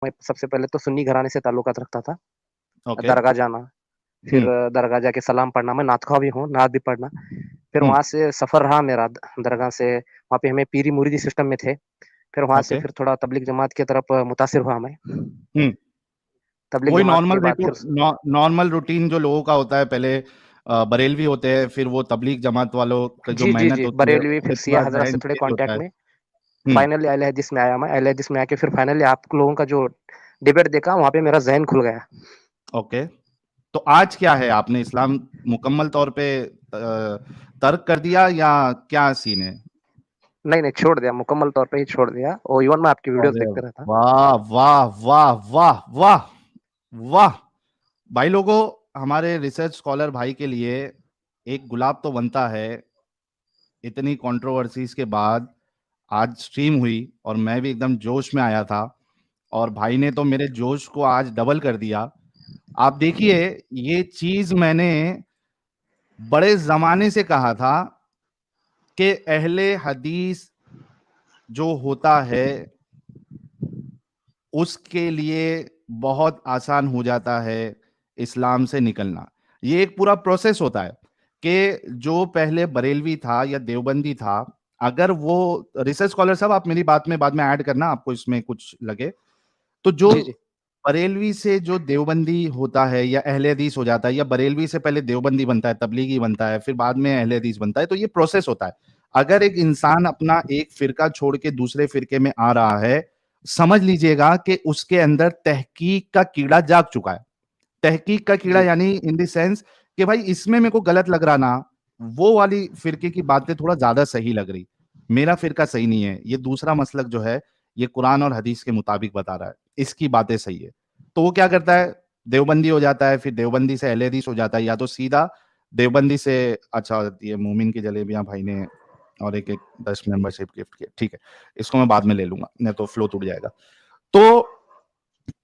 मैं सबसे पहले तो सुन्नी घराने से ताल्लुकात रखता था। ओके। दरगाह जाना, फिर हम्म। दरगाह जाके सलाम पढ़ना, मैं नातख़्वाह भी हूँ, नात भी पढ़ना। फिर हम्म। वहाँ से सफ़र रहा मेरा दरगाह से, वहाँ पे हमें पीरी मुरीदी सिस्टम में थे। फिर वहाँ से ओके। फिर थोड़ा तबलीग जमात की तरफ मुतासिर हुआ मैं। हम्म। तबलीग वही जमात के बाद फिर नॉर्मल रूटीन जो लोगों का होता है, पहले बरेलवी होते हैं, फिर वो तबलीग जमात वालों का जो जी, जी, मेहनत जी, होती है बरेलवी फिर उसमें सिया थोड़ा हज़रत से ज़हन थोड़े चेंज होता कॉन्टैक्ट है। में, हुँ। फाइनली अहले हदीस में आया मैं। अहले हदीस में आके फिर फाइनली आप लोगों का जो डिबेट देखा, वहाँ पे मेरा ज़हन खुल गया। ओके। तो आज क्या है? आपने इस्लाम मुकम्मल तौर पे तर्क कर दिया या क्या सीन है? नहीं, नहीं, छोड़ दिया, मुकम्मल तौर पे ही छोड़ दिया और इवन मैं आपकी वीडियोज़ अरे देखता रहता। वाह! वाह! वाह! वाह! वाह! वाह! भाई लोगों, हमारे रिसर्च स्कॉलर भाई के लिए एक गुलाब तो बनता है। इतनी कंट्रोवर्सीज़ के बाद आज स्ट्रीम हुई और मैं भी एकदम जोश में आया था और भाई ने तो मेरे जोश को आज डबल कर दिया। आप देखिए, ये चीज़ मैंने बड़े ज़माने से कहा था कि अहले हदीस जो होता है, उसके लिए बहुत आसान हो जाता है इस्लाम से निकलना। ये एक पूरा प्रोसेस होता है कि जो पहले बरेलवी था या देवबंदी था, अगर वो रिसर्च स्कॉलर साहब, आप मेरी बात में बाद में ऐड करना, आपको इसमें कुछ लगे। तो जो जी, जी। बरेलवी से जो देवबंदी होता है या अहले हदीस हो जाता है, या बरेलवी से पहले देवबंदी बनता है, तबलीगी बनता है, फिर बाद में अहले हदीस बनता है, तो ये प्रोसेस होता है। अगर एक इंसान अपना एक फिरका छोड़ के दूसरे फिरके में आ रहा है, समझ लीजिएगा कि उसके अंदर तहकीक का कीड़ा जाग चुका है। तहकीक का कीड़ा जी, यानी इन द सेंस कि भाई इसमें मेरे को गलत लग रहा ना, वो वाली फिरके की बातें थोड़ा ज्यादा सही लग रही, मेरा फिरका सही नहीं है, ये दूसरा मसलक जो है ये कुरान और हदीस के मुताबिक बता रहा है, इसकी बातें सही है, तो वो क्या करता है, देवबंदी हो जाता है, फिर देवबंदी से अहले हदीस हो जाता है, या तो सीधा देवबंदी से। अच्छा, ये मोमिन की जलेबियां भाई ने और एक एक 10 मेंबरशिप गिफ्ट किया, ठीक है, इसको मैं बाद में ले लूंगा, नहीं तो फ्लो टूट जाएगा। तो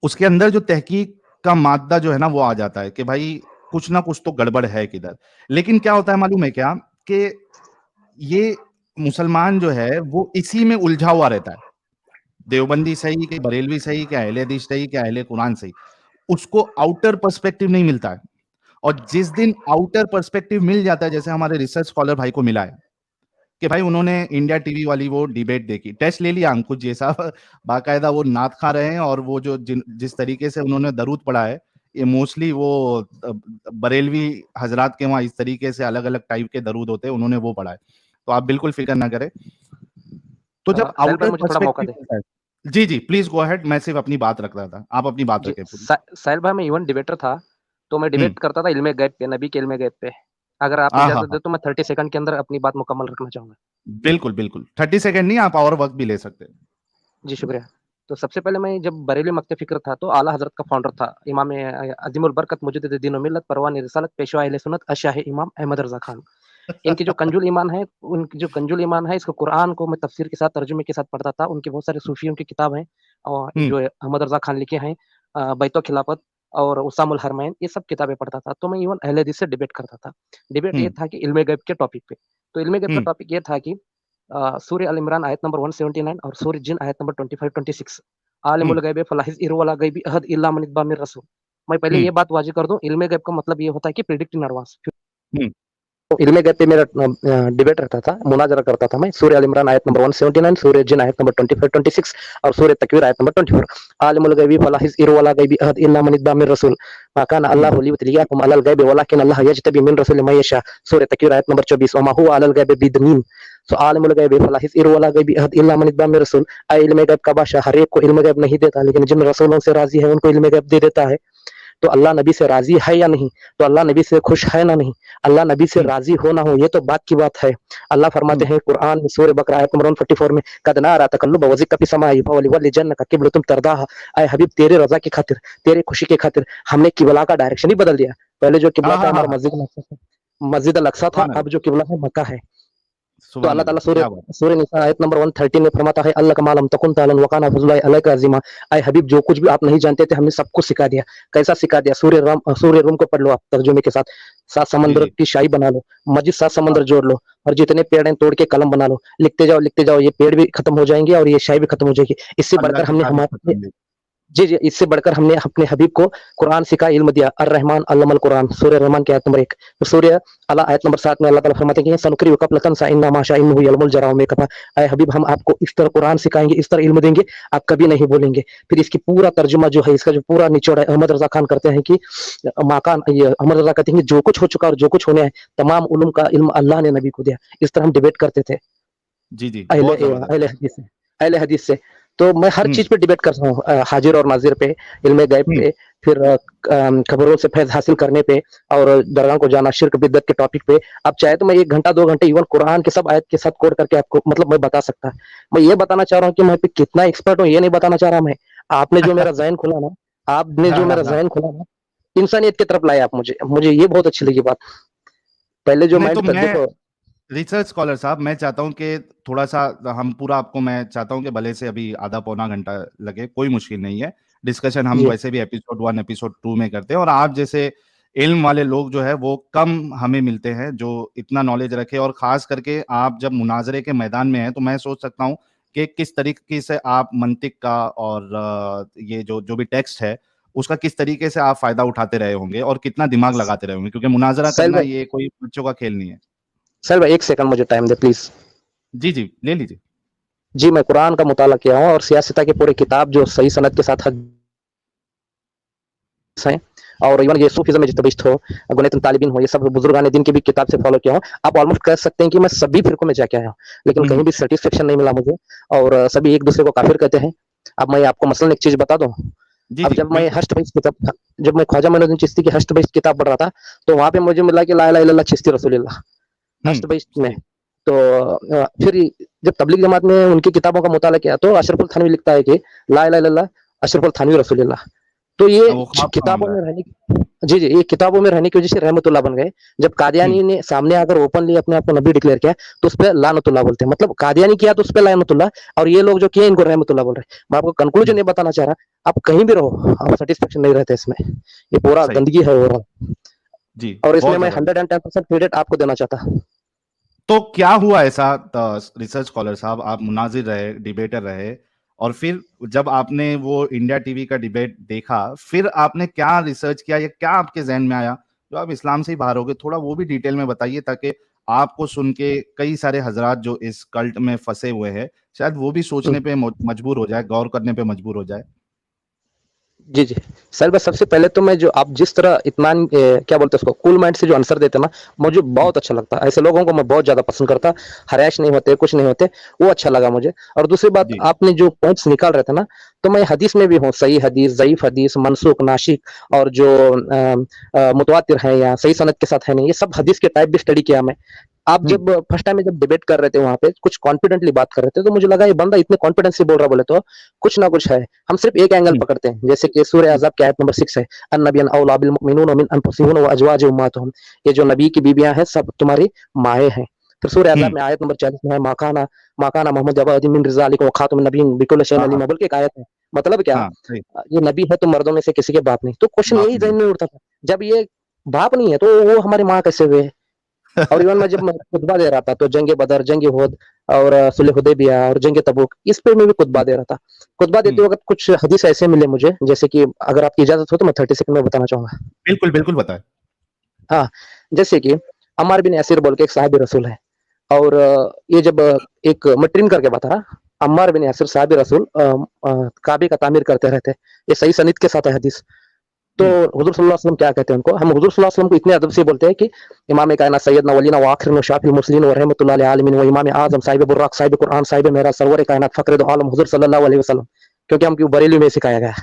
उसके अंदर जो तहकीक का मादा जो है ना, वो आ जाता है कि भाई कुछ ना कुछ तो गड़बड़ है किधर। लेकिन क्या होता है मालूम है क्या, कि ये मुसलमान जो है वो इसी में उलझा हुआ रहता है, देवबंदी सही कि बरेलवी सही कि अहले हदीस सही कि अहले कुरान सही, उसको आउटर पर्सपेक्टिव नहीं मिलता है। और जिस दिन आउटर पर्सपेक्टिव मिल जाता है, जैसे हमारे रिसर्च स्कॉलर भाई को मिला है कि भाई उन्होंने इंडिया टीवी वाली वो डिबेट देखी, टेस्ट ले लिया अंकुश जी साहब, बाकायदा वो नात खा रहे हैं, और वो जो जिस तरीके से उन्होंने दरूद पढ़ा है, ये मोस्टली वो बरेलवी हजरात के वहां इस तरीके से अलग अलग टाइप के दरूद होते हैं, उन्होंने वो पढ़ा है। तो आप बिल्कुल फिक्र ना करें। तो जब साहिल भाई आउटर मुझे थोड़ा मौका पर्सपेक्टिव दें। मिलता है, जी जी प्लीज गो अहेड, मैं सिर्फ अपनी बात रख रहा था, आप अपनी बात जी, रखें पूरी। साहिल भाई मैं इवन डिबेटर था, तो मैं हम्म। डिबेट करता था इल्मे गैब पे, नबी के इल्मे गैब पे। अगर आप हाँ हाँ इजाज़त हाँ, दें तो मैं 30 सेकंड के अंदर अपनी बात मुकम्मल रखना चाहूँगा। बिल्कुल बिल्कुल, 30 सेकेंड नहीं, आप और वक्त भी ले सकते हैं। जी, शुक्रिया। तो सबसे पहले मैं जब बरेलवी मक्तब फ़िक्र था, तो आला हज़रत का फाउंडर था इमाम अज़ीमुल बरकत मुजद्दिद दीन व मिल्लत परवान रिसालत पेशवा अहले सुन्नत अशाह इमाम अहमद रज़ा खान। इनकी जो कंजुल ईमान है, उनकी जो कंजुल ईमान है, इसको कुरान को मैं तफ़सीर के साथ, तर्जुमे के साथ पढ़ता था। उनके बहुत सारे सूफ़ियों की किताब हैं, और हम्म। जो अहमद रज़ा खान लिखे हैं, बैतुल खिलाफत और उसामुल हरमैन, ये सब किताबें पढ़ता था। तो मैं इवन अहले हदीस से डिबेट करता था। डिबेट ये हम्म। था कि इल्म गैब के टॉपिक पे। तो इल्म गैब का हम्म। टॉपिक ये था कि सूरह अल इमरान आयत नंबर 179 और सूरह जिन आयत नंबर 25-26, हम्म। आलिमुल गैब फला हिज़्र वला गैबि अहद इल्ला मन इत्बा मिर रसूल। मैं पहले हम्म। ये बात वाज़िह कर दूँ, इल्म गैब का मतलब ये होता है कि प्रेडिक्ट इन एडवांस। हम्म। तो इल्म गैब पे मेरा डिबेट रहता था, मुनाज़रा करता था मैं। सूरह अल इमरान आयत नंबर 179, सूरह जिन आयत नंबर 25-26 और सूरह तकवीर आयत नंबर 24। आलिमुल गैबि फला हिज़्र वला गैबि अहद इल्ला मन इत्बा मिर रसूल मा काना हम्म। अल्लाहु लियुत्लियाकुम अलल गैबि वलाकिन अल्लाह यज्तबी मिन रसूलिही मन यशा। सूरह तकवीर आयत नंबर 24, वमा हुवा अलल गैबि बिदनीन। सो आलिमुल गैबि फला हिज़्र वला गैबि अहद इल्ला मन इत्बा मिर रसूल। इल्म गैब का बादशाह हर एक को इल्म गैब नहीं देता, लेकिन जिन रसूलों से राज़ी है उनको इल्म गैब दे देता है। तो अल्लाह नबी से राज़ी है या नहीं? तो अल्लाह नबी से खुश है ना नहीं? अल्लाह नबी से हम्म। राज़ी हो ना हो, ये तो बात की बात है। अल्लाह फरमाते हम्म। हैं कुरान में सूरह बकरा आयत नंबर 144 में, कद नारा तकल्लुब वज़हिका फ़िस समाई फवलिवल्लि जन्नका क़िब्लतुम तर्दाहा। ऐ हबीब, तेरे रज़ा की खातिर, तेरे खुशी की खातिर हमने किबला का डायरेक्शन ही बदल दिया। पहले जो किबला हाँ था हाँ हाँ हमारा हाँ, मस्जिद अल अक्सा था, सुभान अब अल्लाह, जो किबला है मक्का है। तो सुभान अल्लाह ताला अल्लाह, सूरह क्या बात। सूरह निसा आयत नंबर 113 में फरमाता है, अल्लाह कमा लम तकुन तालन व काना फज़लुल्लाहि अलैका अज़ीमा। ऐ हबीब, जो कुछ भी आप नहीं जानते थे हमने सब कुछ सिखा दिया। कैसा सिखा दिया? सूरह रूम को पढ़ लो आप तर्जुमे के साथ। 7 जी समंदर जी। की शाही बना लो, मस्जिद 7 हाँ। समंदर जोड़ लो, और जितने पेड़ हैं तोड़ के कलम बना लो। लिखते जाओ, लिखते जाओ, ये पेड़ भी खत्म हो जाएंगे और ये शाही भी खत्म हो जाएगी। इससे अल्लाह बढ़कर की हमने तारीफ हमारे पसंद है। जी, जी, इससे बढ़कर हमने अपने हबीब को कुरान सिखा, इल्म दिया। अर्रहमान अल्लमल कुरान, सूरह रहमान की आयत नंबर 1। फिर सूरह अला आयत नंबर 7 में अल्लाह ताला फरमाते हैं कि सनुक़रिउका फ़ला तंसा इन्ना मा शाअ इन्नहु यअलमुल जरा व मा यख़फ़ा। ऐ हबीब, हम आपको इस तरह कुरान सिखाएँगे, इस तरह इल्म देंगे, आप कभी नहीं भूलेंगे। फिर इसकी पूरा तर्जुमा जो है, इसका जो पूरा निचोड़ है, अहमद रज़ा खान करते हैं कि माकान ये अहमद रज़ा कहते हैं कि जो कुछ हो चुका और जो कुछ होने है, तमाम उलूम का इल्म अल्लाह ने नबी को दिया। इस तरह हम डिबेट करते थे जी, जी, बहुत ज़बरदस्त। अहले हदीस से। तो मैं हर हुँ, चीज़ पे डिबेट करता हूँ, हाजिर और नाज़िर पे, इल्म गैब हुँ, पे, फिर खबरों से फैज़ हासिल करने पे और दरगाह को जाना, शिर्क बिदअत के टॉपिक पे। आप चाहे तो मैं 1 घंटा 2 घंटे इवन कुरान के सब आयत के साथ कोट करके आपको मतलब मैं बता सकता। मैं ये बताना चाह रहा हूँ कि मैं पे कितना एक्सपर्ट हूँ, ये नहीं बताना चाह रहा मैं। आपने जो मेरा ज़हन खोला ना आपने हाँ, जो हाँ, मेरा हाँ। ज़हन खोला ना, इंसानियत की तरफ लाए आप मुझे। मुझे ये बहुत अच्छी लगी बात। पहले जो नहीं तो माइंड था मैं देखो। रिसर्च स्कॉलर साहब, मैं चाहता हूँ कि थोड़ा-सा हम पूरा आपको मैं चाहता हूँ कि भले से अभी आधा पौना घंटा लगे, कोई मुश्किल नहीं है। डिस्कशन हम जी, वैसे भी एपिसोड 1, एपिसोड 2 में करते हैं और आप जैसे इल्म वाले लोग जो है वो कम हमें मिलते हैं, जो इतना नॉलेज रखे और ख़ास करके आप जब मुनाज़रे के मैदान में हैं, तो मैं सोच सकता हूँ कि किस तरीके से आप मंतिक का और ये जो जो भी टेक्स्ट है, उसका किस तरीके से आप फ़ायदा उठाते रहे होंगे और कितना दिमाग लगाते रहे होंगे क्योंकि मुनाज़रा साहिल करना भाई ये कोई बच्चों का खेल नहीं है। साहिल भाई 1 सेकंड मुझे टाइम दें प्लीज़। जी, जी, ले लीजिए। जी, मैं कुरान का मुताला किया हूँ और सियासत की पूरी किताब जो सही सनद के साथ हैं और इवन ये सूफीज़्म में जितने हो, गुनैतुल तालिबीन हो, ये सब बुजुर्गान दीन की भी किताब से फॉलो किया हूँ। आप ऑलमोस्ट कह सकते हैं कि मैं सभी फ़िरकों में जाके आया हूँ, लेकिन हुँ, कहीं हुँ। भी सैटिस्फैक्शन नहीं मिला मुझे और सभी एक-दूसरे को काफ़िर कहते हैं। अब मैं आपको मसलन एक चीज़ बता दूँ, जी, अब जी, बिल्कुल। जब मैं ख्वाजा मोइनुद्दीन चिश्ती की हश्त बहिश्त किताब पढ़ रहा था, तो वहाँ पे मुझे मिला कि ला इलाहा इल्लल्लाह चिश्ती रसूलुल्लाह, हुँ, हश्त बहिश्त में। सही। तो फिर जब तबलीग जमात में उनकी किताबों का मुताला किया, तो अशरफुल थानवी लिखता है कि ला इलाहा इल्लल्लाह अशरफुल थानवी रसूलुल्लाह। तो ये वो ख्वाब का किताबों मामला है। में रहने जी, जी, ये किताबों में रहने की वज़ह से रहमतुल्लाह बन गए। जब हुँ, कादियानी ने सामने आकर ओपनली अपने आप को नबी डिक्लेयर किया, तो उसपे लानतुल्लाह बोलते हैं। मतलब कादियानी किया तो उसपे लानतुल्लाह और ये लोग जो किए इनको रहमतुल्लाह बोल रहे हैं। मैं आपको हुँ, कंक्लूजन ये बताना चाह रहा, आप कहीं भी रहो, आप सैटिस्फैक्शन नहीं रहते इसमें। ये पूरा सही। गंदगी है ओवरऑल जी, और इसमें बहुत मैं ज़बरदस्त। 110% क्रेडिट आपको देना चाहता। तो क्या हुआ ऐसा रिसर्च स्कॉलर साहब आप मुनाज़िर रहे, डिबेटर रहे और फिर जब आपने वो इंडिया टीवी का डिबेट देखा, फिर आपने क्या रिसर्च किया या क्या आपके ज़हन में आया, जो आप इस्लाम से ही बाहर हो गए? थोड़ा वो भी डिटेल में बताइए ताकि आपको सुन के कई सारे हज़रात जो इस कल्ट में फँसे हुए हैं, शायद वो भी हुँ। सोचने पे मजबूर हो जाए, गौर करने पे मजबूर हो जाए। जी, जी। सर बस सबसे पहले तो मैं जो आप जिस तरह इत्मीनान क्या बोलते हैं उसको कूल माइंड से जो आंसर देते हैं ना, मुझे हुँ, बहुत अच्छा लगता है। ऐसे लोगों को मैं बहुत ज़्यादा पसंद करता, हरैश नहीं होते, कुछ नहीं होते, वो अच्छा लगा मुझे। और दूसरी बात जी। आपने जो पॉइंट्स निकाल रहे थे ना, तो मैं हदीस में भी हूँ, सही हदीस, ज़ईफ़ हदीस, मनसूख, नासिख और जो मुतवातिर है या सही सनद के साथ है नहीं, ये सब हदीस के टाइप भी स्टडी किया मैं। आप हुँ, जब फर्स्ट टाइम में जब डिबेट कर रहे थे वहाँ पे, कुछ कॉन्फिडेंटली बात कर रहे थे, तो मुझे लगा ये बंदा इतने कॉन्फिडेंस से बोल रहा है बोले तो, कुछ ना कुछ है। हम सिर्फ एक एंगल हुँ, पकड़ते हैं, जैसे कि सूरह हुँ, अहज़ाब की आयत नंबर 6 है, अन्नबिय्युन औला बिल मुमिनीन मिन अनफुसिहिम व अज़वाजिहिम उम्महातुहुम। ये जो नबी की बीवियाँ हैं, सब तुम्हारी माएँ हैं। फिर सूरह हुँ। अहज़ाब में आयत नंबर 40 में है, मा काना मोहम्मद अबा अहदिम मिन रिजालिकुम व खातमुन नबिय्यीन बिकुल्लि शैइन हाँ, हाँ, अलीम, बल्कि एक आयत है। मतलब क्या? हाँ, सही। ये नबी है तो मर्दों में से किसी के बाप नहीं। तो क्वेश्चन बाप यही नहीं ज़हन है। में उठता था, जब ये बाप नहीं है, तो वो हमारी माँ कैसे हुए? और इवन मैं जब मैं खुतबा दे रहा था तो जंग बदर, जंग उहद और सुलह हुदैबिया और जंग तबूक इस पे मैं भी खुतबा हुँ, दे रहा था। खुतबा हुँ। देते वक़्त कुछ हदीस ऐसे मिले मुझे जैसे कि अगर आपकी इजाज़त हो तो मैं 30 सेकंड में बताना चाहूँगा। बिल्कुल, बिल्कुल बताएँ। हाँ, जैसे कि अम्मार बिन यासिर बोल के एक साहिब रसूल है और ये जब एक मैं ट्रिम करके बता रहा, अम्मार बिन यासिर साहिब रसूल काबे का तामीर करते रहते। ये सही सनद के साथ है हदीस। तो हुँ। हुज़ूर सल्लल्लाहु अलैहि वसल्लम क्या कहते हैं उनको? हम हुज़ूर सल्लल्लाहु अलैहि वसल्लम को इतने अदब से बोलते हैं कि इमाम कायनात सैयदना वलीना व आखिरुन व शाफिल मुरसलीन व रहमतुल्लाह लिल आलमीन व इमाम आज़म साहिब बुर्राक साहिब कुरान साहिब मेराज सरवर कायनात फ़ख्र दो आलम हुज़ूर सल्लल्लाहु अलैहि वसल्लम। क्योंकि हमको बरेली में सिखाया गया है।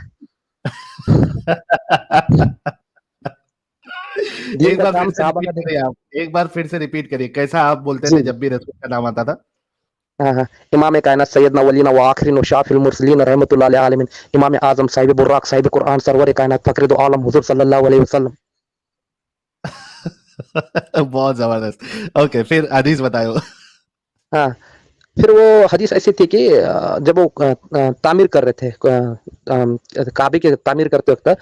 दीन एक का बार फिर काम से सहाबा रिपीट का देखो। करिए आप। एक बार फिर से रिपीट करिए, कैसा आप बोलते थे जी, जब भी रसूल का नाम आता था? हाँ, हाँ। इमाम कायनात सैयदना वलीना व आखिरिन व शाफिल मुरसलीन रहमतुल्लाह लिल आलमीन इमाम आज़म साहिब बुर्राक साहिब कुरान सरवर कायनात फ़ख्र दो आलम हुज़ूर सल्लल्लाहु अलैहि वसल्लम। बहुत ज़बरदस्त। ओके, फिर हदीस बताओ। हाँ। फिर वो हदीस ऐसी थी कि जब वो तामीर कर रहे थे काबे की तामीर करते वक़्त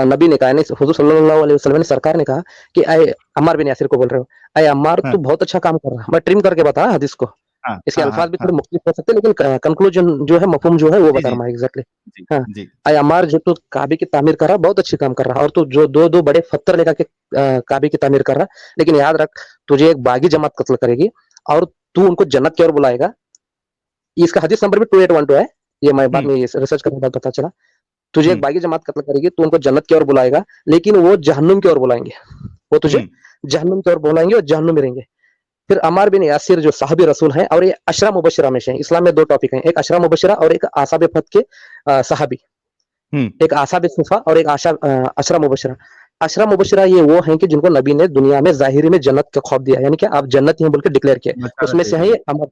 नबी ने कहा नहीं हुज़ूर सल्लल्लाहु अलैहि वसल्लम ने सरकार ने कहा कि अय अम्मार बिन यासिर को बोल रहे हो, अय अम्मार हाँ, तू बहुत अच्छा काम कर रहा है। मैं ट्रिम करके बता हदीस को। हाँ, इसके हाँ, अल्फाज हाँ, भी हाँ। थोड़े मुख्तलिफ हो सकते हैं, लेकिन कंक्लूजन जो है, मफहूम जो है, वो जी, बता जी, रहा हूँ एग्जैक्टली। जी, हाँ, जी। अय अम्मार, जो तू काबे की तामीर कर रहा, बहुत अच्छी काम कर रहा, और तू जो दो दो बड़े पत्थर लेकर के काबे की तामीर कर रहा, लेकिन याद रख, तुझे एक बागी जमात कत्ल करेगी और तू उनको जन्नत की ओर बुलाएगा। इसका हदीस नंबर भी 2812 है, ये मैं बाद हुँ, में रिसर्च करने के बाद पता चला। तुझे हुँ, एक बागी जमात कत्ल करेगी, तू उनको जन्नत की ओर बुलाएगा, लेकिन वो जहन्नुम की ओर बुलाएंगे, वो तुझे हुँ, जहन्नुम की ओर बुलाएंगे और जहन्नुम में रहेंगे। फिर अमार बिन यासिर जो साहबी रसूल हैं, और ये अशरा मुबशरा में से हैं। इस्लाम में दो टॉपिक हैं, एक अशरा मुबशरा और एक आसाब फत के साहबी। हुँ, एक आसाब सुफा और एक अशरा मुबशरा। अशरा मुबशरा ये वो हैं कि जिनको नबी ने दुनिया में जाहिरी में जन्नत का खौफ दिया, यानी कि आप जन्नती हैं बोल के डिक्लेयर किया। बशारत उसमें दे से है दी। ये अमर।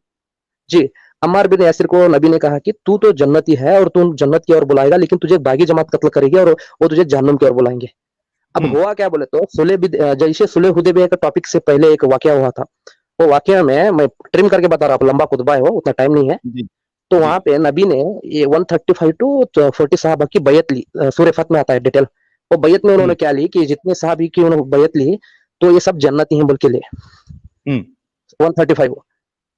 जी, अम्मार बिन यासिर को नबी ने कहा कि तू तो जन्नती है और तू जन्नत की ओर बुलाएगा, लेकिन तुझे बागी जमात कत्ल करेगी और वो तुझे जहन्नुम की ओर बुलाएंगे। अब हुँ, हुआ क्या बोले तो, जैसे सुलह हुदैबिया का टॉपिक से पहले एक वाकया हुआ था। वो वाकया में मैं ट्रिम करके बता रहा हूँ, लंबा खुतबा है वो, उतना टाइम नहीं है। जी, तो जी, वहां पे नबी ने ये 135 टू 40 साहबा की बैयत ली। सूरह फत में आता है डिटेल। वो बैयत में हुँ, उन्होंने क्या ली कि जितने साहबी की उन्होंने बैयत ली, तो ये सब जन्नती हैं बोल के लिए। हुँ, 135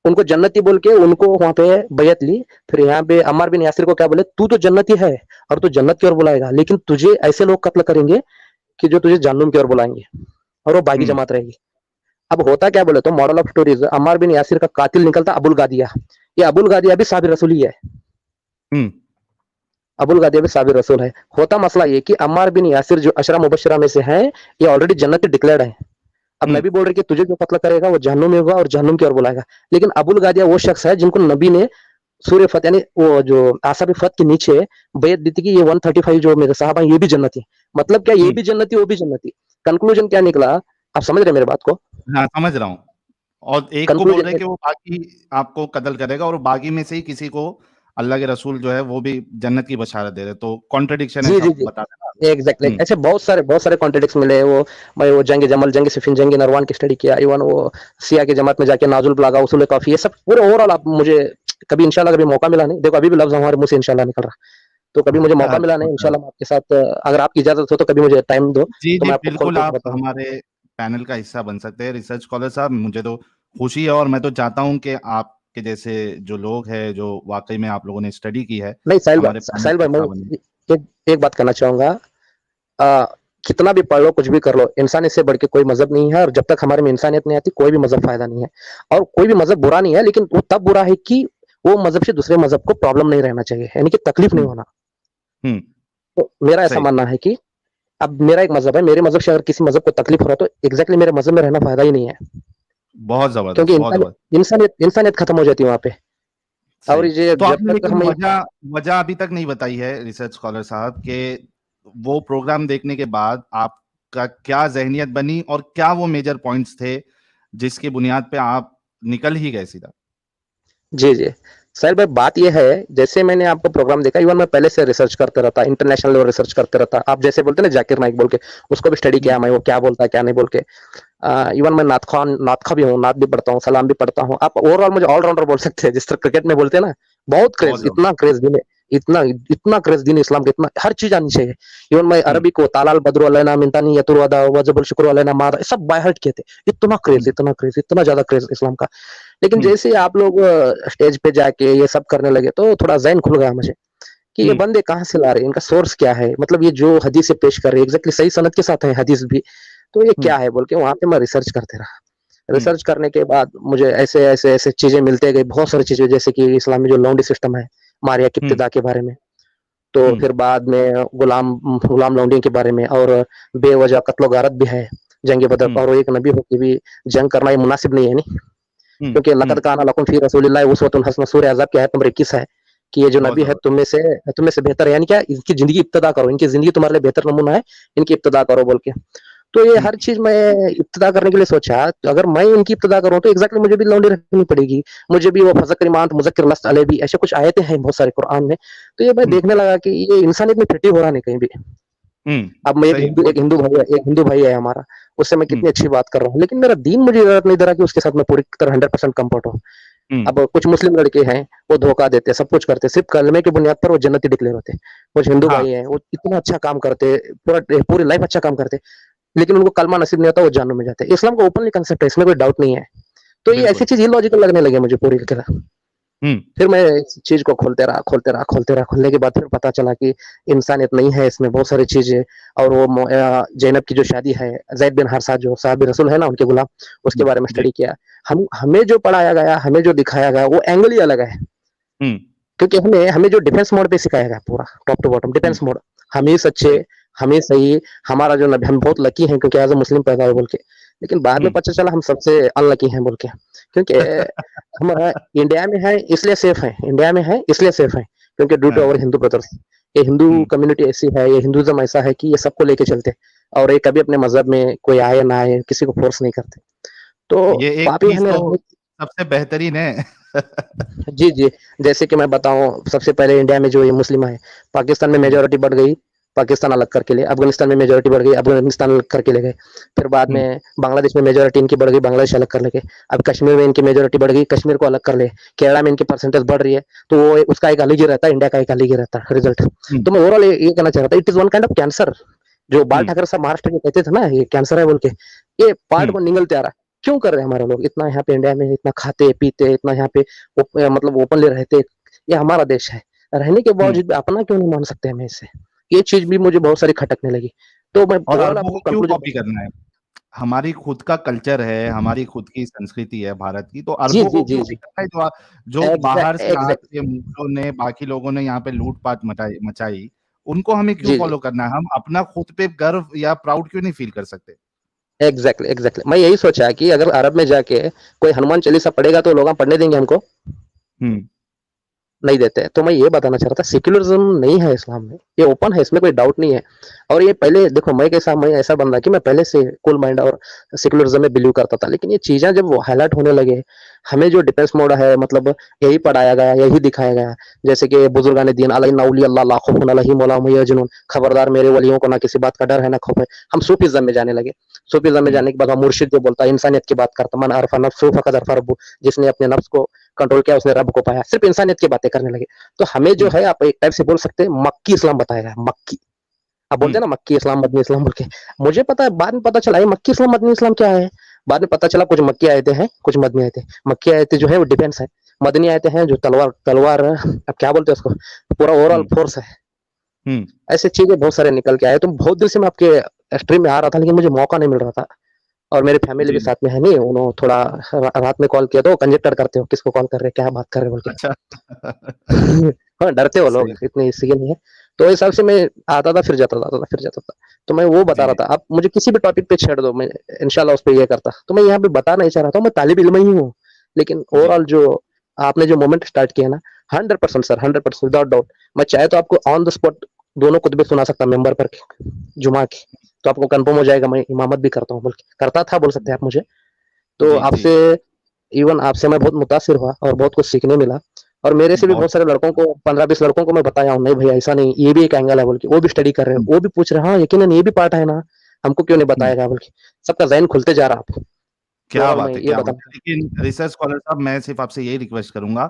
उनको जन्नती बोल के उनको वहां पे बैयत ली। फिर यहाँ पे अम्मार बिन यासिर को क्या बोले, तू तो जन्नती है और तू जन्नत की ओर बुलाएगा, लेकिन तुझे ऐसे लोग कत्ल करेंगे कि जो तुझे जहन्नुम की ओर बुलाएंगे, और वो बागी हुँ, जमात रहेगी। अब होता क्या बोले तो, मॉडल ऑफ स्टोरीज, अम्मार बिन यासिर का कातिल निकलता अबुल गादिया। ये अबुल गादिया भी साबिर रसूल ही है। हुँ, अबुल गादिया भी साबिर रसूल है। होता मसला ये कि अम्मार बिन यासिर जो अशरा मुबशरा में से हैं, ये ऑलरेडी जन्नती डिक्लेयर्ड है। अब हुँ, नबी बोल रहे कि तुझे जो कत्ल करेगा वो जहन्नुम में होगा और जहन्नुम की ओर बुलाएगा। लेकिन अबुल गादिया वो शख्स है जिनको नबी ने सूर्य फत, यानी वो जो आसाब फत के नीचे बैत दी थी कि ये 135 जो मेरे साहब हैं ये भी जन्नती। मतलब क्या, ये हुँ। भी जन्नती वो भी जन्नती। कंक्लूजन क्या निकला, आप समझ रहे हैं मेरे बात को? हाँ, समझ रहा हूँ। और एक को बोल रहे हैं कंक्लूजन, कि वो बाकी आपको कत्ल करेगा और बागी में से ही किसी को अल्लाह के रसूल जो है वो भी जन्नत की बशारत दे रहे हैं। तो कॉन्ट्रडिक्शन है जी जी सब जी, बता रहे हैं आप। एग्जैक्टली हुँ, ऐसे बहुत सारे कॉन्ट्रडिक्ट मिले। वो मैं वो जंग जमल, जंग सिफिन, जंग नरवान की स्टडी किया। इवन वो सिया की जमात में जाके नाजुल बलागा, उसूल काफी, ये सब पूरे ओवरऑल आप मुझे कभी इंशाल्लाह कभी मौका मिला नहीं, देखो अभी भी लफ्ज हमारे मुंह से इंशाल्लाह निकल रहा, तो कभी मुझे मौका मिला नहीं, अच्छा। इंशाल्लाह मैं आपके साथ अगर आपकी इजाजत हो तो कभी मुझे टाइम दो, जी, तो जी, मैं आपको खोल बिल्कुल खोल के आप बताऊँ। हमारे पैनल का हिस्सा बन सकते हैं रिसर्च स्कॉलर साहब। मुझे तो खुशी है और मैं तो चाहता हूँ कि आपके जैसे जो लोग हैं, जो वाक़ई में आप लोगों ने स्टडी की है, नहीं हमारे पैनल साहिल का भाई, मैं हिस्सा बने। एक एक बात करना चाहूंगा। आ, कितना भी पढ़ लो, कुछ भी कर लो, इंसानियत से बढ़ के कोई मजहब नहीं है, और जब तक हमारे में इंसानियत नहीं आती, कोई भी मजहब फायदा नहीं है। और कोई भी मजहब बुरा नहीं है, लेकिन वो तब बुरा है कि वो मजहब से दूसरे मजहब को प्रॉब्लम नहीं रहना चाहिए, यानी कि तकलीफ नहीं हुँ, होना। हुँ, तो मेरा ऐसा सही। मानना है कि अब मेरा एक मजहब है, मेरे मजहब से अगर किसी मजहब को तकलीफ हो रहा है, तो एग्जैक्टली मेरे मजहब में रहना फायदा ही नहीं है। बहुत ज़बरदस्त, क्योंकि बहुत ज़बरदस्त। इंसानियत खत्म हो जाती है वहां पे। और सही। ये तो जब आपने तक लेकिन हम वजह वजह अभी तक नहीं बताई है रिसर्च स्कॉलर साहब कि वो प्रोग्राम देखने के बाद आपका क्या ज़हनियत बनी और क्या वो मेजर पॉइंट्स थे, जिसकी बुनियाद पे आप निकल ही गए सीधा? जी, जी। साहिल भाई, बात ये है, जैसे मैंने आपका प्रोग्राम देखा, इवन मैं पहले से रिसर्च करते रहता, इंटरनेशनल लेवल रिसर्च करते रहता। आप जैसे बोलते हैं ना जाकिर नाइक बोल के, उसको भी स्टडी हुँ, किया मैं, वो क्या बोलता है, क्या नहीं बोल के। इवन मैं नात खा भी हूँ, नात भी पढ़ता हूँ, सलाम भी पढ़ता हूँ। आप ओवरऑल मुझे ऑलराउंडर बोल सकते हैं, जिस तरह क्रिकेट में बोलते हैं ना, बहुत बहुत क्रेज़, ज़बरदस्त। इतना क्रेज़ दीन है, इतना इतना क्रेज़ दीन इस्लाम का, इतना हर चीज़ आनी चाहिए। इवन मैं हुँ, अरबी को तालाल बद्रु अलैना मिनतानी यतुरवदा वजबुल शुक्र अलैना मादा, सब बाय हार्ट किए थे। हुँ, इतना ज़्यादा क्रेज़ इस्लाम का। लेकिन हुँ, जैसे ही आप लोग स्टेज पे जाके ये सब करने लगे, तो थोड़ा ज़हन खुल गया मुझे कि ये हुँ, बंदे कहाँ से ला रहे हैं, इनका सोर्स क्या है, मतलब ये जो हदीस पेश कर रहे हैं एग्जैक्टली सही सनद के साथ है हदीस भी, तो ये हुँ, क्या है बोल के वहां पे मैं रिसर्च करते रहा। हुँ, रिसर्च करने के बाद मुझे ऐसे ऐसे ऐसे चीजें मिलते गई, बहुत सारी चीजें, जैसे कि इस्लाम में जो लॉन्डी सिस्टम है, मारिया की हुँ, इब्तिदा के बारे में। तो हुँ, फिर बाद में गुलाम गुलाम लॉन्डिंग के बारे में, और बेवजह कत्लो गारत भी है जंग बदर, हुँ, और एक नबी होकर भी जंग करना ये मुनासिब नहीं है, नहीं। हुँ, क्योंकि हुँ, लक़द काना लकुम फी रसूलिल्लाहि उस्वतुन हसना, सूरह अहज़ाब की आयत नंबर 21 है कि ये जो बहुत नबी है ज़बरदस्त। तुम में से बेहतर है, यानी क्या, इनकी ज़िंदगी इब्तिदा करो, इनकी ज़िंदगी तुम्हारे लिए बेहतर नमूना है, इनकी इब्तिदा करो बोल के। तो ये हुँ, हर चीज़ मैं इब्तिदा करने के लिए सोचा, तो अगर मैं इनकी इब्तिदा करूँ तो एग्ज़ैक्टली मुझे भी लौंडी रखनी पड़ेगी। मुझे भी वो फ़ज़क्र इमात मुज़क्किर लस्त अलैहि भी, ऐसे कुछ आयतें हैं बहुत सारे कुरान में। तो ये मैं हुँ, देखने लगा कि ये इंसानियत में फिट ही हो रहा नहीं कहीं भी। हुँ, अब मैं सही बहुत एक हिंदू भाई है हमारा, उससे मैं हुँ, कितनी अच्छी बात कर रहा हूँ, लेकिन मेरा दीन मुझे इजाज़त नहीं दे रहा कि उसके साथ मैं पूरी तरह 100% कम्फर्ट हूँ। हुँ, अब कुछ मुस्लिम लड़के हैं, वो धोखा देते हैं, सब कुछ करते हैं, सिर्फ कलमे की बुनियाद पर वो जन्नती डिक्लेयर होते हैं। कुछ हिंदू हाँ, भाई हैं, वो इतना अच्छा काम करते हैं, पूरी लाइफ अच्छा काम करते हैं, लेकिन उनको कलमा नसीब नहीं होता, वो जहन्नुम में जाते हैं। इस्लाम का ओपनली कंसेप्ट है, इसमें कोई डाउट नहीं है। तो ये बिल्कुल। ऐसी चीज इलॉजिकल लगने लगी मुझे पूरी तरह। फिर मैं इस चीज को खोलते रहा, खोलने के बाद फिर पता चला कि इंसानियत नहीं है इसमें, बहुत सारी चीजें। और वो ज़ैनब की जो शादी है, ज़ैद बिन हारिसा जो साहब रसूल है ना, उनके गुलाम, उसके बारे में जी। स्टडी किया। हमें जो पढ़ाया गया, हमें जो दिखाया गया, वो एंगल ही अलग है। हुँ, क्योंकि हमें हमें जो डिफेंस मोड पे सिखाया गया पूरा टॉप टू बॉटम हुँ, डिफेंस मोड, हम ही सच्चे, राइट। हम ही सही, हमारा जो नबी, हम बहुत लकी हैं क्योंकि एज अ मुस्लिम पैदा हुए बोल के। लेकिन बाद में हुँ। पता चला हम सबसे अनलकी हैं बोल के, क्योंकि हम इंडिया में है इसलिए सेफ है, इंडिया में है इसलिए सेफ है, क्योंकि ड्यू टू हाँ, अवर हिंदू ब्रदर्स। ये हिंदू हुँ। कम्युनिटी ऐसी है, ये हिंदुइज्म ऐसा है कि ये सबको लेके चलते, और ये कभी अपने मजहब में कोई आए ना आए किसी को फोर्स नहीं करते। तो ये एक पापी चीज़ हमें तो रहने। सबसे बेहतरीन है। जी, जी। जैसे कि मैं बताऊँ, सबसे पहले इंडिया में जो ये मुस्लिम है, पाकिस्तान में हुँ, मेजॉरिटी बढ़ गई, पाकिस्तान अलग करके ले, अफ़गानिस्तान में मेजॉरिटी बढ़ गई, अफ़गानिस्तान अलग करके ले गए। फिर बाद हुँ, में बांग्लादेश में मेजॉरिटी इनकी बढ़ गई, बांग्लादेश अलग कर ले गए। अब कश्मीर में इनकी मेजॉरिटी बढ़ गई, कश्मीर को अलग कर ले। केरला में इनकी परसेंटेज बढ़ रही है, तो वो उसका एक अलग ही रहता है, इंडिया का एक अलग ही रहता है रिज़ल्ट। हुँ, तो मैं ओवरऑल ये कहना चाह रहा था, it is one kind of cancer. जो बाल हुँ, ठाकरे साहब महाराष्ट्र में कहते थे ना, ये कैंसर है बोल के, ये पार्ट हुँ, को निगलते आ रहा है। क्यों कर रहे हैं हमारे लोग इतना यहाँ पे इंडिया में, इतना खाते-पीते, इतना यहाँ पे मतलब ओपनली रहते। ये हमारा देश है, रहने के हुँ। बावजूद भी अपना क्यों नहीं मान सकते हमें इससे? ये चीज़ भी मुझे बहुत सारी खटकने लगी। तो मैं और ओवरऑल अरबों आपको को क्यों कंक्लूजन। कॉपी करना है? हमारी खुद का कल्चर है, हमारी खुद की संस्कृति है भारत की, तो जी, अरबों जी, को जी, क्यों जी। करना है जो बाहर से एग्ज़ैक्ट आके मुगलों ने, बाकी लोगों ने यहाँ पे लूट-पाट मचाई, उनको हमें क्यों जी, जी। फॉलो करना है? हम अपना खुद पे गर्व या प्राउड क्यों नहीं फील कर सकते? एग्ज़ैक्टली। मैं यही सोचा कि अगर अरब में जाके कोई हनुमान चालीसा पढ़ेगा तो लोग वहाँ पढ़ने देंगे हमको? हुँ, नहीं देते हैं। तो मैं ये बताना चाह रहा था, सेक्युलरिज़्म नहीं है इस्लाम में, ये ओपन है, इसमें कोई डाउट नहीं है। और ये पहले देखो, मैं ऐसा बंदा कि मैं पहले से कूल माइंड और सेक्युलरिज़्म में बिलीव करता था। लेकिन ये चीज़ें जब वो हाइलाइट होने लगे, हमें जो डिफेंस मोड है, मतलब यही पढ़ाया गया, यही दिखाया गया। जैसे कि बुजुर्गान दीन अला इन्ना औलिया अल्लाह ला खौफुन अलैहिम वला हुम यहज़नून, खबरदार मेरे वलियों को ना किसी बात का डर है ना खौफ है। हम सूफीज़्म में जाने लगे। सूफीज़्म में हुँ, जाने के बाद वहाँ मुर्शिद जो बोलता है, इंसानियत की बात करता, मन अरफ़ा नफ्सहु फ़क़द अरफ़ा रब्बहु, जिसने अपने नफ्स को कंट्रोल किया उसने रब को पाया। सिर्फ इंसानियत की बातें करने लगे। तो हमें जो हुँ, है, आप एक टाइप से बोल सकते हैं, मक्की इस्लाम बताया गया है, मक्की। आप बोलते हुँ, हैं ना मक्की इस्लाम, मदनी इस्लाम बोल के। मुझे पता है, बाद में पता चला ये मक्की इस्लाम, मदनी इस्लाम क्या है? बाद में पता चला कुछ मक्की आयतें हैं, कुछ मदनी आयतें। मक्की आयतें जो है वो डिफेंस है। मदनी आयतें हैं जो तलवार तलवार अब क्या बोलते हैं उसको, पूरा ओवरऑल हुँ, फोर्स है। हुँ, ऐसी चीज़ें बहुत सारे निकल के आए। तो बहुत दिन से मैं आपके स्ट्रीम में आ रहा था, लेकिन मुझे मौका नहीं मिल रहा था। और मेरी फैमिली भी जी, साथ में है नहीं, उन्होंने थोड़ा रात में कॉल किया तो कंजेक्टर करते हो, किसको कॉल कर रहे हैं, क्या बात कर रहे हैं बोल के। अच्छा। हाँ, डरते हो लोग, सही, इतनी सीरियस नहीं है। तो इस हिसाब से मैं आता था, फिर जाता था, आता था, फिर जाता था। तो मैं वो बता जी, रहा जी, था, आप मुझे किसी भी टॉपिक पे छेड़ दो, मैं इंशाल्लाह उस पे ये करता। तो मैं यहाँ पे बता नहीं चाह रहा था, मैं तालिब इल्म ही हूँ। लेकिन जी, ओवरऑल जो आपने जो मोमेंट स्टार्ट किया ना, 100% सर, 100% विदाउट डाउट। मैं चाहे तो आपको ऑन द स्पॉट दोनों खुतबे सुना सकता मेंबर पर के, जुमा के। तो आपको कंफर्म हो जाएगा मैं इमामत भी करता हूँ बोल के, करता था बोल सकते हैं आप मुझे। तो जी, जी, आपसे, इवन आपसे मैं बहुत मुतासिर हुआ और बहुत कुछ सीखने मिला। और मेरे से भी बहुत बहुत सारे लड़कों को, 15-20 लड़कों को मैं बताया हूँ, नहीं भैया ऐसा नहीं, ये भी एक एंगल है बोल के। वो भी स्टडी कर रहे हैं, हुँ, वो भी पूछ रहे हैं, हाँ यकीनन ये भी पार्ट है ना, हमको क्यों नहीं हुँ। बताया गया बोल के। सबका ज़हन खुलते जा रहा है। तो क्या ओवरऑल मैं बात है, ये क्या बात बताना है! चाहता लेकिन रिसर्च स्कॉलर साहब, मैं सिर्फ़ आपसे यही रिक्वेस्ट करूँगा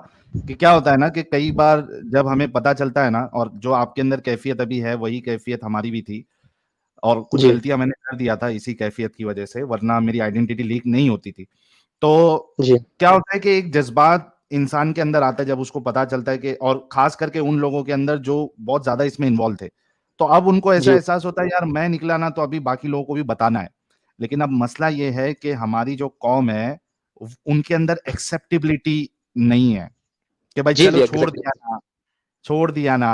कि क्या होता है ना कि कई बार जब हमें पता चलता है ना, और जो आपके अंदर कैफ़ियत अभी है, वही कैफ़ियत हमारी भी थी, और हूँ। कुछ जी, गलतियाँ मैंने कर दिया था इसी कैफ़ियत की वजह से, वरना मेरी आइडेंटिटी लीक नहीं होती थी। तो जी, क्या होता है कि एक जज़्बात इंसान के अंदर आता है जब उसको पता चलता है कि, और ख़ास करके उन लोगों के अंदर जो बहुत ज़्यादा इसमें इन्वॉल्व थे। तो अब उनको ऐसा जी, एहसास होता है, यार मैं निकला ना तो अभी बाकी लोगों को भी बताना है। लेकिन अब मसला ये है कि हमारी जो कौम है, उनके अंदर एक्सेप्टेबिलिटी नहीं है कि भाई जी, चलो जी, छोड़ एग्ज़ैक्टली। दिया ना, छोड़ दिया ना,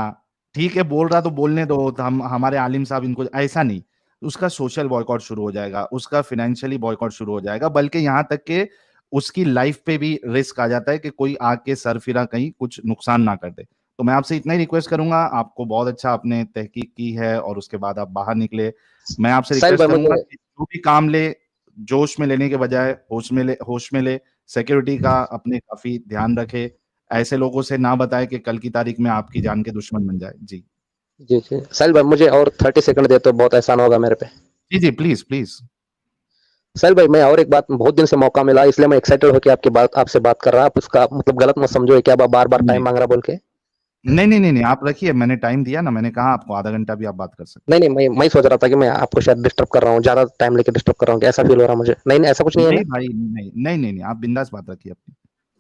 ठीक है बोल रहा तो बोलने दो, तो हम हमारे आलिम साहब इनको, ऐसा नहीं। उसका सोशल बॉयकॉट शुरू हो जाएगा, उसका फाइनेंशियली बॉयकॉट शुरू हो जाएगा, बल्कि यहाँ तक कि उसकी लाइफ पे भी रिस्क आ जाता है कि कोई आके सरफिरा कहीं कुछ नुकसान ना कर दे। तो मैं आपसे इतना ही रिक्वेस्ट करूँगा, आपको बहुत अच्छा आपने तहकीक की है और उसके बाद आप बाहर निकले। मैं आपसे साहिल रिक्वेस्ट भाई करूँगा मुझे, कि जो भी काम ले, जोश में लेने के बजाय होश में ले, सिक्योरिटी का अपने काफ़ी ध्यान रखें। ऐसे लोगों से ना बताएँ कि कल की तारीख में आपकी जान के दुश्मन बन जाए। जी। जी, जी। साहिल भाई मुझे और 30 सेकंड देते तो बहुत एहसान होगा मेरे पे। जी, जी, प्लीज़, प्लीज़। साहिल भाई, मैं और एक बात, बहुत दिन से मौका मिला इसलिए मैं एक्साइटेड होके आपकी बात आपसे बात कर रहा। आप उसका मतलब गलत मत समझो कि अब आप बार-बार टाइम नहीं, माँग रहा बोल के। नहीं नहीं नहीं नहीं, आप रखिए, मैंने टाइम दिया ना, मैंने कहा आपको आधा घंटा भी आप बात कर सकते नहीं नहीं, मैं सोच रहा था कि मैं आपको शायद डिस्टर्ब कर रहा हूँ, ज्यादा टाइम लेके डिस्टर्ब कर रहा हूँ, ऐसा फील हो रहा है मुझे। नहीं नहीं, ऐसा कुछ हैं। नहीं है नहीं ना। भाई, नहीं नहीं नहीं नहीं, आप बिंदास बात रखिए अपनी।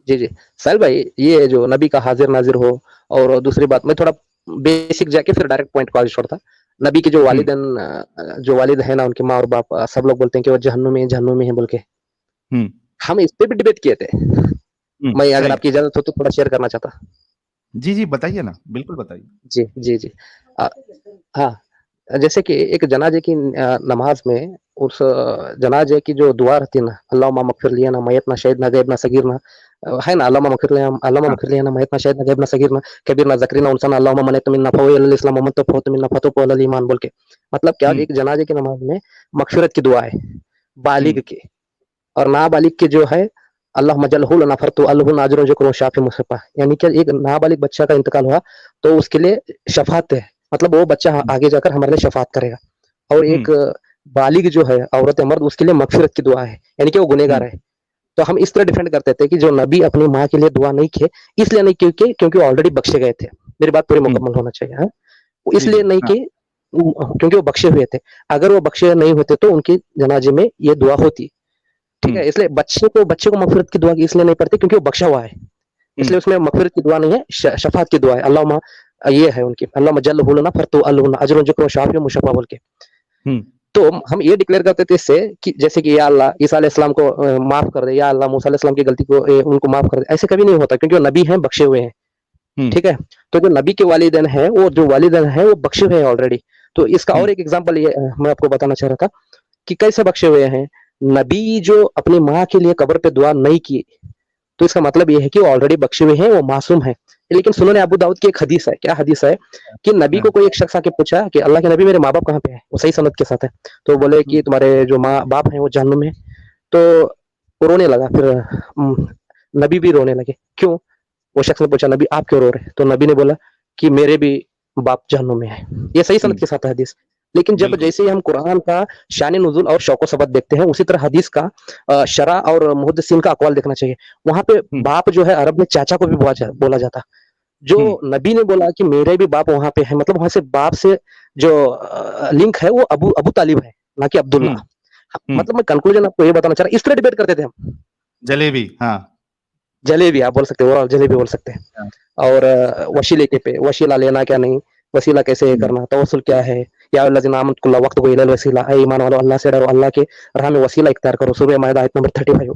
जी जी। साहिल भाई, ये जो नबी का हाजिर नाजिर हो, और दूसरी बात, मैं थोड़ा बेसिक जाके फिर डायरेक्ट पॉइंट को आगे छोड़ता। नबी के जो हम्म वालिदैन, जो वालिद है ना, उनके माँ और बाप, सब लोग बोलते हैं कि वो जहन्नुम में है बोल के। हम्म हम इस पे भी डिबेट किए थे। मैं, अगर सही। आपकी इजाजत हो तो थोड़ा शेयर करना चाहता। जी जी बताइए ना, बिल्कुल बताइए। जी जी जी। अ, हाँ, जैसे कि एक जनाजे की नमाज में, उस जनाजे की जो दुआ रहती है ना, अल्लाहुम्मा मगफिर लिना मयतना शहीदना गैबना सगीरना, है ना, अल्लाहुम्मा हाँ। मगफिर लिना मयतना शहीदना गैबना सगीरना कबीरना ज़करीना उनसाना अल्लाहुम्मा मनैत मिन्ना फवल इस्लाम वमन तफवत मिन्ना फतुब अलल ईमान बोल के। मतलब क्या, हम्म एक जनाजे की नमाज में मगफिरत की दुआ है हम्म बालिग की, और नाबालिग की जो है अल्लाहुम्मा जल्लहु लना फरतु अल्लहु अजरुन ज़िक्रुन शाफी मुसफ़ा, यानी कि एक नाबालिग बच्चा का इंतकाल हुआ तो उसके लिए शफात है, मतलब वो बच्चा हम्म आगे जाकर हमारे लिए शफात करेगा। और हम्म एक बालिग जो है औरत या मर्द, उसके लिए मगफिरत की दुआ है, यानी कि वो गुनहगार हम्म है। तो हम इस तरह डिफेंड करते थे कि जो नबी अपनी माँ के लिए दुआ नहीं किए, इसलिए नहीं, क्योंकि वो ऑलरेडी बख्शे गए थे। मेरी बात पूरी हम्म, मुकम्मल होना चाहिए, हाँ? वो जी इसलिए जी नहीं हाँ। कि क्योंकि वो बख्शे हुए थे। अगर वो बख्शे नहीं होते तो उनकी जनाजे में ये दुआ होती। ठीक हम्म है, इसलिए बच्चे को मगफिरत की दुआ इसलिए नहीं पड़ती क्योंकि वो बख्शा हुआ है, हम्म इसलिए उसमें मगफिरत की दुआ नहीं है, शफात की दुआ है। अल्लाह, ये है उनकी, अल्लाह जल हुलना फरतु अलहुना अजर जिक्र शाफी मुशफ़ा बोल के। हम्म तो हम ये डिक्लेयर करते थे इससे कि जैसे कि या अल्लाह ईसा अलैहिस्सलाम को माफ कर दे, या अल्लाह मूसा अलैहिस्सलाम की गलती को उनको माफ कर दे, ऐसे कभी नहीं होता क्योंकि वो नबी हैं, बख्शे हुए हैं। हम्म ठीक है? तो जो नबी के वालिदैन हैं, वो जो वालिदैन हैं वो बख्शे हुए हैं ऑलरेडी। तो इसका और हम्म एक एग्जांपल ये मैं आपको बताना चाह रहा था कि कैसे बख्शे हुए हैं। नबी जो अपनी माँ के लिए कब्र पे दुआ नहीं की, तो इसका मतलब ये है कि वो ऑलरेडी बख्शे हुए हैं, वो मासूम है। लेकिन सुनने अबू दाऊद की एक हदीस है, क्या हदीस है कि नबी हाँ, को कोई एक शख्स आके पूछा कि अल्लाह के नबी, मेरे माँ बाप कहाँ पे हैं? वो सही सनद के साथ है। तो बोले कि हम्म तुम्हारे जो माँ बाप हैं वो जहन्नुम में है। तो वो रोने लगा, फिर नबी भी रोने लगे। क्यों? वो शख्स ने पूछा, नबी आप क्यों रो रहे हैं? तो नबी ने बोला कि मेरे भी बाप जहन्नुम में है। ये सही सनद हम्म, के साथ है हदीस। लेकिन जब बिल्कुल। जैसे ही हम कुरान का शान नुज़ूल और शौक सबद देखते हैं, उसी तरह हदीस का शरा और मुहद्दिसीन का अक़वाल देखना चाहिए। वहाँ पे हम्म बाप जो है अरब में चाचा को भी बोला जाता। जो हम्म नबी ने बोला कि मेरे भी बाप वहाँ पे हैं, मतलब वहाँ से बाप से जो लिंक है वो अबू अबू तालिब है, ना कि अब्दुल्ला। हम्म हम्म मतलब मैं कंक्लूजन आपको ये बताना चाह रहा, इस तरह डिबेट करते थे हम। जलेबी, हाँ। जलेबी आप बोल सकते हो, ओवरऑल जलेबी बोल सकते हैं। हाँ, और वशीले के पे, वशीला लेना क्या नहीं, वसीला कैसे हम्म करना, तवस्सुल क्या है, या अल्लज़ीना आमनू कुल्ला वक्तुबू इलल वसीला, ऐ ईमान वालों अल्लाह से डरो, अल्लाह के राह में वसीला इख्तियार करो। सूरह माइदा आयत नंबर 35। हम्म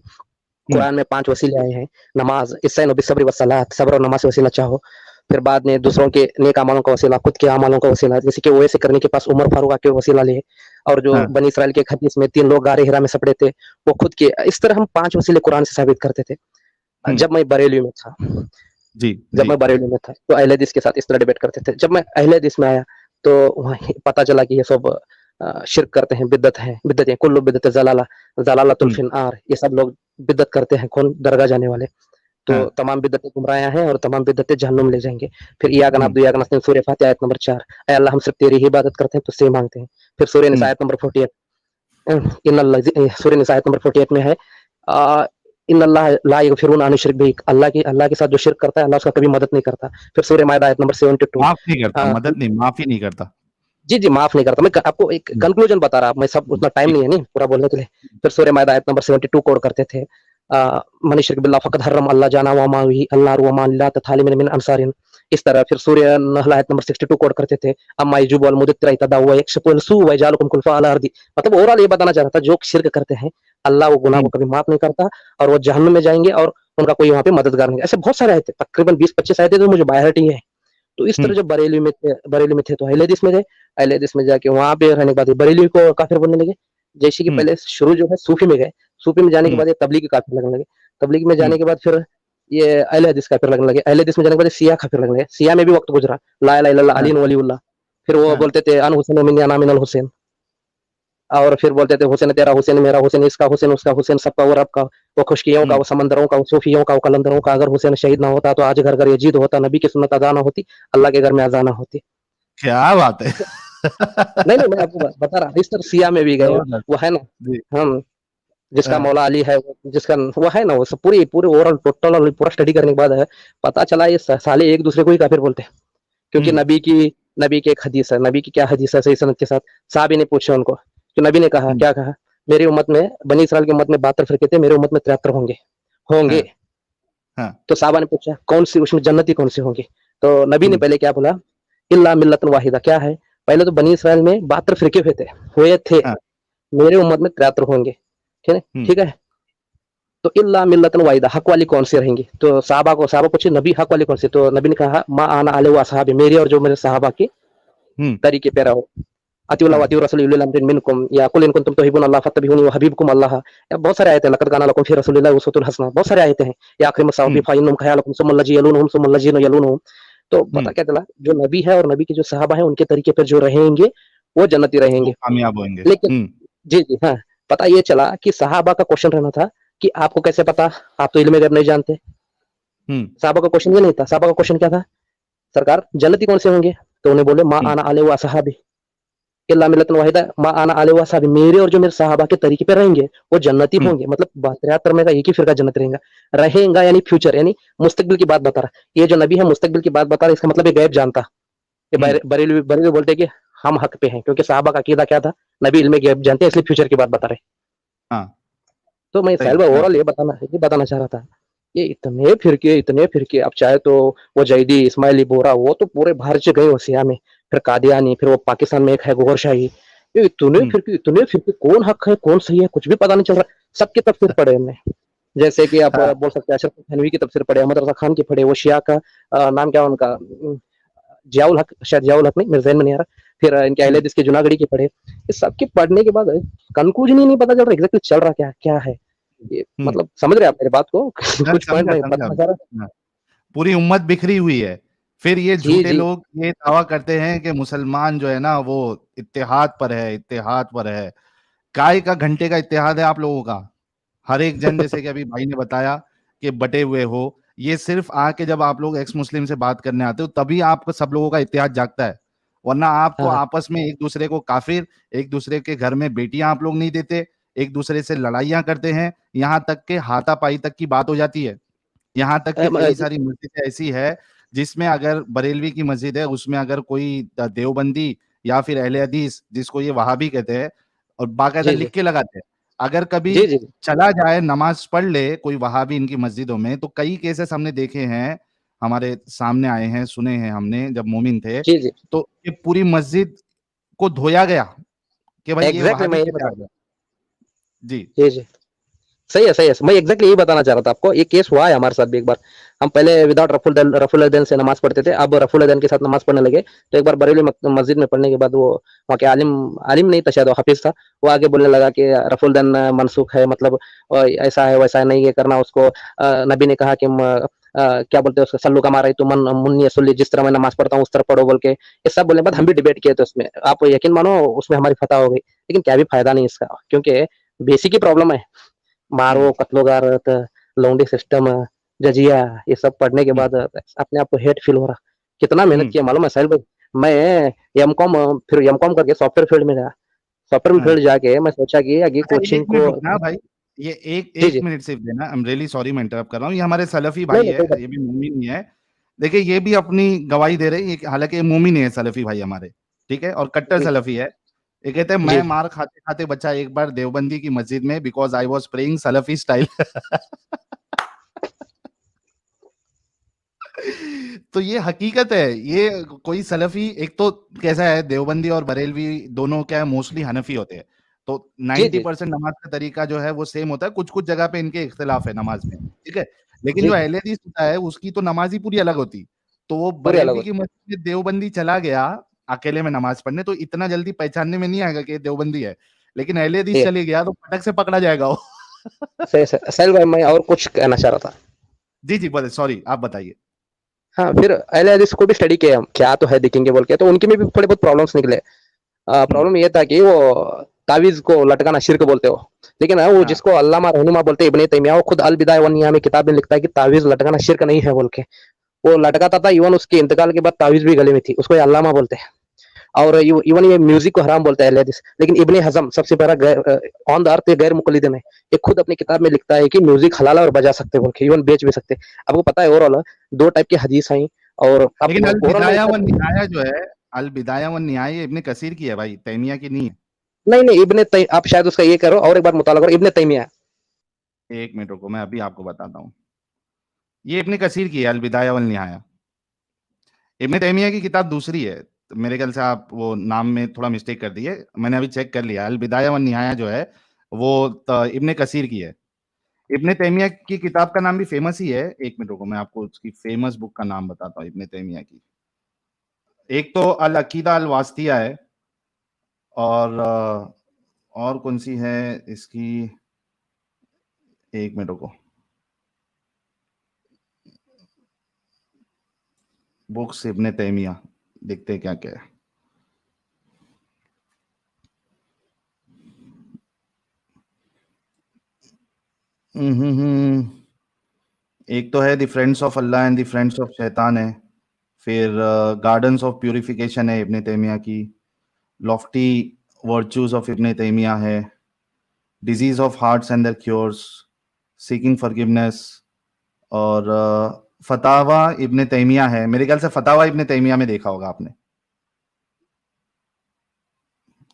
कुरान में 5 वसीले आए हैं। नमाज, इस्ताइनु बिस्सब्रि वस्सलात, सब्र और नमाज से वसीला चाहो। फिर बाद में दूसरों के नेक अमालों का वसीला, खुद के अमालों का वसीला, जैसे कि ओवैस करने के पास उमर फारूक आके वसीला लिए। और जो हाँ, बनी इसराइल के एक हदीस में 3 लोग गारे हिरा में सपड़े थे, वो खुद के, इस तरह हम 5 वसीले कुरान से साबित करते थे। हम्म जब मैं बरेली में था, जी जब जी मैं बरेली में था तो अहले हदीस के साथ इस तरह डिबेट करते थे। जब मैं अहले हदीस में आया तो वहीं पता चला कि ये सब शिर्क करते हैं, बिदअत है, बिदअत है, कुल्लु बिदअत ज़लाला, ज़लालतुल हम्म फिन्नार, ये सब लोग बिदअत करते हैं, कौन? दरगाह जाने वाले। तो हाँ, तमाम बिदअतें गुमराह हैं और तमाम बिदअतें जहन्नुम ले जाएँगे। फिर इय्याका हम्म नअब्दु व इय्याका नस्तईन, सूरह फातिहा आयत नंबर 4, ऐ अल्लाह हम सिर्फ तेरी ही इबादत करते हैं, तुझसे ही माँगते हैं। फिर सूरह निसा हम्म आयत नंबर 48, सूरह निसा आयत नंबर 48 में है अ, इन्नल्लाह ला यगफिरुन अन युश्रक बिही, अल्लाह के साथ जो शिर्क करता है, अल्लाह उसका कभी मदद नहीं करता। फिर सूरह माइदा आयत नंबर 72, माफ नहीं करता, अ, मदद नहीं, माफी नहीं करता। जी, जी, माफ़ नहीं करता। मैं आपको एक हम्म, कंक्लूजन बता रहा, मैं सब उतना टाइम ठीक। नहीं है नहीं पूरा बोलने के लिए। फिर सूरह माइदा आयत नंबर 72 कोट करते थे। मन युश्रिक बिल्लाह फ़क़द हर्रम अल्लाह जाना व माअवाही अन्नार व मा लिल्लाहि थालिमिन मिन अंसारिन। इस तरह फिर सूरह नहल आयत नंबर 62 कोट करते थे। अम्मा यजुबु वल मुदत्तिरा इत्ता व यक्शिफुल सू व यजअलुकुम खुलफा अल अर्दी। मतलब ओवरऑल ये बताना चाह रहा था, जो शिर्क करते हैं, अल्लाह वो गुनाह को हम्म कभी माफ़ नहीं करता और वो जहन्नुम में जाएँगे और उनका कोई वहाँ पे मददगार नहीं है। ऐसे बहुत सारे आयत हैं, तकरीबन 20-25 आयतें तो मुझे बाय हार्ट ही है। तो इस तरह हम्म जब बरेली में थे तो अहले हदीस में गए। अहले हदीस में जाके वहाँ पे रहने के बाद ये बरेली को काफ़िर बोलने लगे। जैसे कि हम्म पहले शुरू जो है सूफ़ी में गए, सूफ़ी में जाने के हम्म बाद ये तबलीगी काफ़िर लगने लगे। तबलीग में हम्म जाने के बाद फिर ये अहले हदीस काफ़िर लगने लगे। अहले हदीस में जाने के बाद शिया काफ़िर लगने लगे। शिया में भी वक़्त गुज़रा, ला इलाहा इल्लल्लाह हाँ, अली वलीउल्लाह। फिर वो हाँ, बोलते थे अन हुसैन मिन्नी अना मिनल हुसैन। और फिर बोलते थे हुसैन तेरा हुसैन, मेरा हुसैन, इसका हुसैन, उसका हुसैन, सबका वो रब का, वो खुशकियों का, हम्म वो समंदरों का, वो सूफियों का, वो कलंदरों का। अगर हुसैन शहीद ना होता तो आज घर-घर यजीद होता, नबी की सुन्नत अदा ना होती, अल्लाह के घर में अज़ान ना होती। क्या बात है। नहीं, नहीं, मैं आपको बता रहा हूँ, इस तरह सिया में भी गए, जबरदस्त। वो है ना। जी। हम जिसका हाँ, मौला अली है, जिसका वो है ना, वो सब पूरी पूरे ओवरऑल टोटल पूरा स्टडी करने के बाद है, पता चला ये साले एक दूसरे को ही काफिर बोलते हैं। क्योंकि हम्म, नबी की एक हदीस है, नबी की क्या हदीस है, सही सनद के साथ। साहबी ने पूछा उनको, तो नबी ने कहा, हम्म, क्या कहा, मेरी उम्मत में, बनी इसराइल की उम्मत में 72 फिरके थे, मेरी उम्मत में 73 होंगे होंगे। हाँ, हाँ, तो साहबा ने पूछा कौन सी, उसमें जन्नती कौन सी होंगी? तो नबी ने हम्म, पहले क्या बोला, इल्ला मिल्लतन वाहिदा, क्या है? पहले तो बनी इसराइल में 72 फिरके हुए थे, हाँ, मेरे उम्मत में 73 होंगे। ठीक है, हम्म, ठीक है। तो इल्ला मिल्लतन वाहिदा, हक वाली कौन सी रहेंगी? तो साहबा पूछे, नबी हक वाली कौन सी? तो नबी ने कहा, मा आना अले व असहाबी, मेरी और जो मेरे सहाबा के हम्म, तरीके पे रहो। अतिउल्लाह व हाँ, अतिउर रसूल उलिल अम्रि मिनकुम, या कुल इन कुंतुम तुहिब्बुन अल्लाह फत्तबिऊनी व हबीबकुम अल्लाह। या बहुत सारे आयत हैं, लक़द काना लकुम फ़ी रसूलिल्लाहि उस्वतुन हसना, बहुत सारे आयत हैं। या आखिर में साउफी हम्म, फाइन्नुम खयालकुम सुम्मा लजी यलूनहुम सुम्मा लजीन यलूनहुम। तो पता हम्म, क्या चला, जो नबी है और नबी के जो सहाबा है, उनके तरीके पर जो रहेंगे वो जन्नती वो रहेंगे। कामयाब होंगे। लेकिन जी, जी, हाँ, पता ये चला कि सहाबा का क्वेश्चन रहना था कि आपको कैसे पता? आप तो इल्म गैब नहीं जानते। हम्म, सहाबा का क्वेश्चन ये नहीं था, सहाबा का क्वेश्चन क्या था? सरकार जन्नती कौन से होंगे? तो उन्हें बोले, मा हम्म, आना अलैहि व असहाबी इल्ला मिल्लतन वाहिदा, मा आना अलैहि व असहाबी, मेरे और जो मेरे सहाबा के तरीके पे रहेंगे वो जन्नती हम्म, होंगे। मतलब 73 में का एक ही फिरका जन्नत रहेगा। रहेगा यानी फ्यूचर, यानी मुस्तकबिल की बात बता रहा है। ये जो नबी है मुस्तकबिल की बात बता रहा है, इसका मतलब ये गैब जानता। ये हम्म, बरेलवी बरेलवी बोलते हैं कि हम हक पे हैं, क्योंकि सहाबा का अकीदा क्या था, नबी इल्म गैब जानते हैं, इसलिए फ्यूचर की बात बता रहे। हाँ, तो मैं साहिल सही, भाई हाँ, ओवरऑल ये बताना चाह रहा था, ये इतने फिरके, अब चाहे तो वो जैदी इस्माइली बोरा, वो तो पूरे भारत से गए हो सिया में, फिर कादियानी, फिर वो पाकिस्तान में एक है गौहर शाही। ये हम्म, इतने फिरके, कौन हक है कौन सही है कुछ भी पता नहीं चल रहा। सबके तफसीर पढ़े हमने, जैसे कि आप हाँ, बोल सकते हैं अशरफ थनवी की तफसीर पढ़े, अहमद रजा खान की पढ़े, वो शिया का नाम क्या है उनका, जियाउल हक, शायद जियाउल हक नहीं, मेरे जहन में नहीं आ रहा। फिर इनके अहले हम्म, हदीस के जूनागढ़ी के पढ़े। इस सब के पढ़ने के बाद कंक्लूजन ही नहीं पता चल रहा एग्जैक्टली चल रहा क्या क्या है ये। हम्म, मतलब समझ रहे हैं आप मेरी बात को? मैं कुछ पॉइंट समझा, मैं समझा, बताना चाह रहा हाँ, पूरी उम्मत बिखरी हुई है। फिर ये जी, झूठे जी, लोग ये दावा करते हैं कि मुसलमान जो है ना वो इत्तेहाद पर है, इत्तेहाद पर है। काय का घंटे का इत्तेहाद है आप लोगों का? हर एक जन, जैसे कि अभी भाई ने बताया कि बटे हुए हो, ये सिर्फ आके जब आप लोग एक्स मुस्लिम से बात करने आते हो तभी आपको सब लोगों का इत्तेहाद जागता है। वरना आप तो हाँ, आपस में एक दूसरे को काफिर, एक दूसरे के घर में बेटियां आप लोग नहीं देते, एक दूसरे से लड़ाइयां करते हैं, यहाँ तक के हाथापाई तक की बात हो जाती है। यहाँ तक कि कई सारी मस्जिदें ऐसी है जिसमें अगर बरेलवी की मस्जिद है उसमें अगर कोई देवबंदी या फिर अहले हदीस, जिसको ये वहाबी कहते हैं, और बाकायदा जी, लिख जी, के लगाते हैं, अगर कभी जी, जी, चला जाए नमाज पढ़ ले कोई वहाबी इनकी मस्जिदों में, तो कई केसेस हमने देखे हैं, हमारे सामने आए हैं, सुने हैं हमने जब मोमिन थे, जी, जी, तो ये पूरी मस्जिद को धोया गया कि भाई ये एग्जैक्टली वहाबी मैं ये कैसे बता आ रहा गया। जी। था। जी, जी, सही है, सही है। मैं एग्जैक्टली यही बताना चाह रहा था आपको। ये केस हुआ है हमारे साथ भी एक बार। हम पहले विदाउट रफुल अदैन से नमाज पढ़ते थे, अब रफुल अदैन के साथ नमाज पढ़ने लगे। तो एक बार बरेली मस्जिद में पढ़ने के बाद वो वहाँ के आलिम आलिम नहीं था, शायद वो हाफिज था। वो आगे बोलने लगा कि रफुल अदैन मनसूख है, मतलब ऐसा है वैसा है, नहीं ये करना उसको। नबी ने कहा कि क्या बोलते हैं उसको, सल्लू का मारा तो मन मुन्नी सुल्ली, जिस तरह मैं नमाज पढ़ता हूँ उस तरह पढ़ो बोल के। ये सब बोलने के बाद हम भी डिबेट किए थे उसमें। आप यकीन मानो उसमें हमारी फतह हो गई, लेकिन क्या भी फायदा नहीं इसका, क्योंकि बेसिक ही प्रॉब्लम है। मारो, हम्म, कत्लोगारत, लौंडी सिस्टम, जजिया, ये सब पढ़ने के हम्म, बाद अपने आप को हेट फील हो रहा। कितना मेहनत हम्म, किया मालूम है साहिल भाई? मैं एमकॉम, फिर एमकॉम करके सॉफ्टवेयर फील्ड में गया। सॉफ्टवेयर हाँ। फील्ड जाके मैं सोचा कि आगे अच्छा, कोचिंग एक मिनट को। रुकना भाई, ये एक जी, एक जी, मिनट सिर्फ देना, आई एम रियली सॉरी मैं इंटरप्ट कर रहा हूँ, ये हमारे सलफी नहीं भाई नहीं कोई बात है, ये भी मोमिन ही है। देखिए ये भी अपनी गवाही दे रहे हैं, हालांकि ये मोमिन ही है सलफी भाई हमारे, ठीक है, और कट्टर नहीं। सलफी है। ये कहते हैं मैं जी, मार खाते खाते बचा एक बार देवबंदी की मस्जिद में because I was praying Salafi style. तो ये हकीकत है, ये कोई सलफी एक तो कैसा है, देवबंदी और बरेलवी दोनों क्या है मोस्टली हनफी होते हैं, तो जी, 90% नमाज का तरीका जो है वो सेम होता है, कुछ कुछ जगह पे इनके इख्तिलाफ है नमाज में, ठीक है। लेकिन जी, जो जी, अहले हदीस होता है उसकी तो नमाज ही पूरी अलग होती। तो वो पूरी अलग बरेलवी की होती। मस्जिद में देवबंदी चला गया अकेले में नमाज पढ़ने, तो इतना जल्दी पहचानने में नहीं आएगा कि ये देवबंदी है, लेकिन अहले हदीस ठीक है, चले गया तो फटक से पकड़ा जाएगा वो। सही सही साहिल भाई, मैं और कुछ कहना चाह रहा था। जी जी, बोले, सॉरी आप बताइए। हाँ, फिर अहले हदीस को भी स्टडी किया हम, क्या तो है देखेंगे बोल के, तो उनके में भी थोड़े बहुत प्रॉब्लम्स निकले। हम्म, प्रॉब्लम ये था कि वो तावीज को लटकाना शिर्क बोलते हो। लेकिन वो हाँ, जिसको अल्लामा रहनुमा बोलते हैं, इब्ने तैमिया, वो खुद अल बिदाया वन निहा में किताब में लिखता है कि तावीज लटकाना शिर्क नहीं है बोल के। वो लटकाता था, इवन उसके इंतकाल के बाद तावीज भी गले में थी, उसको ये अल्लामा बोलते हैं। और इवन ये म्यूजिक को हराम बोलता है अहले हदीस। लेकिन इब्ने हजम सबसे बड़ा ऑन द अर्थ गैर मुकल्लिदन है, ये खुद अपनी किताब में लिखता है कि म्यूजिक हलाल है और बजा सकते हो बोल के, इवन बेच भी सकते हैं। आपको पता है ओवरऑल 2 टाइप की हदीस आई, और अब लेकिन अल ओवरऑल में बिदाया इसका व निहाया जो है, अल बिदाया व निहाया ये इब्ने कसीर की है भाई, तैमिया की नहीं है। नहीं इब्ने आप शायद उसका ये करो और एक बार मुताला करो, इब्ने तैमिया। एक मिनट रुको, मैं अभी आपको बताता हूँ। ये इब्ने कसीर की है, अल बिदाया वल निहाया। इब्ने तैमिया की किताब दूसरी है, तो मेरे ख्याल से आप वो नाम में थोड़ा मिस्टेक कर दिए, मैंने अभी चेक कर लिया। अल बिदाया वन निहाया जो है वो इब्ने कसीर की है। इब्ने तैमिया की किताब का नाम भी फेमस ही है। एक मिनट रुको, मैं आपको उसकी फेमस बुक का नाम बताता हूँ इब्ने तैमिया की। एक तो अल अकीदा अल वास्तिया है, और कौन सी है इसकी, एक मिनट रुको, बुक्स इब्ने तैमिया देखते हैं क्या क्या है। एक तो है the friends of Allah and the friends of शैतान है, फिर गार्डन्स ऑफ प्यूरिफिकेशन है इब्ने तैमिया की, lofty virtues of Ibn Taymiyyah है, diseases of hearts and their cures, seeking forgiveness, और फतावा इब्ने तैमिया है। मेरे ख्याल से फतावा इब्ने तैमिया में देखा होगा आपने।